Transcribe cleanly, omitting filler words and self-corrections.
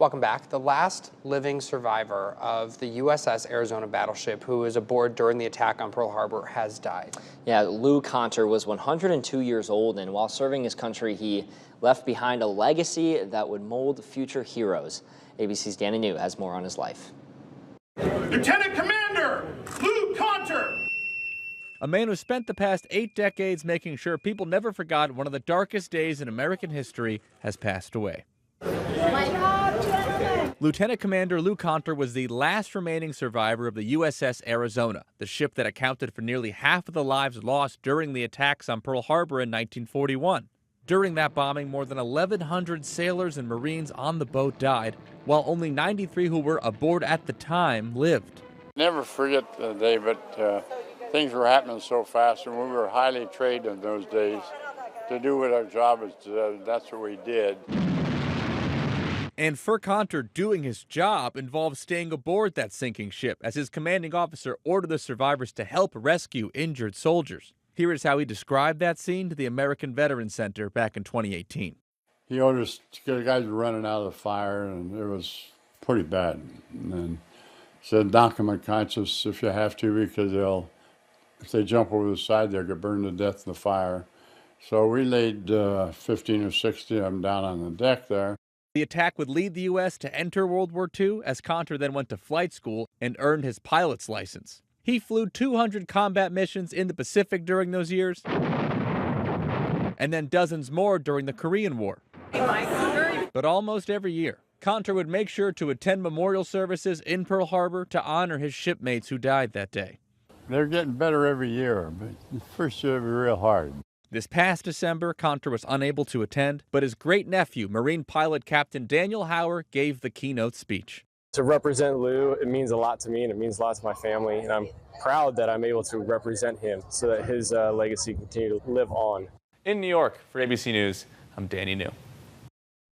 Welcome back. The last living survivor of the USS Arizona battleship who was aboard during the attack on Pearl Harbor has died. Yeah, Lou Conter was 102 years old, and while serving his country, he left behind a legacy that would mold future heroes. ABC's Danny New has more on his life. Lieutenant Commander Lou Conter! A man who spent the past 8 decades making sure people never forgot one of the darkest days in American history has passed away. Lieutenant Commander Lou Conter was the last remaining survivor of the USS Arizona, the ship that accounted for nearly half of the lives lost during the attacks on Pearl Harbor in 1941. During that bombing, more than 1,100 sailors and Marines on the boat died, while only 93 who were aboard at the time lived. Never forget the day, but things were happening so fast, and we were highly trained in those days to do what our job is. That's what we did. And for Conter, doing his job involved staying aboard that sinking ship as his commanding officer ordered the survivors to help rescue injured soldiers. Here is how he described that scene to the American Veterans Center back in 2018. He ordered us, the guys were running out of the fire, and it was pretty bad. And then he said, knock them unconscious if you have to, because if they jump over the side, they'll get burned to death in the fire. So we laid 15 or 16 of them down on the deck there. The attack would lead the U.S. to enter World War II, as Conter then went to flight school and earned his pilot's license. He flew 200 combat missions in the Pacific during those years, and then dozens more during the Korean War. But almost every year, Conter would make sure to attend memorial services in Pearl Harbor to honor his shipmates who died that day. They're getting better every year, but the first year will be real hard. This past December, Conter was unable to attend, but his great-nephew, Marine pilot Captain Daniel Hauer, gave the keynote speech. To represent Lou, it means a lot to me, and it means a lot to my family, and I'm proud that I'm able to represent him so that his legacy can continue to live on. In New York, for ABC News, I'm Danny New.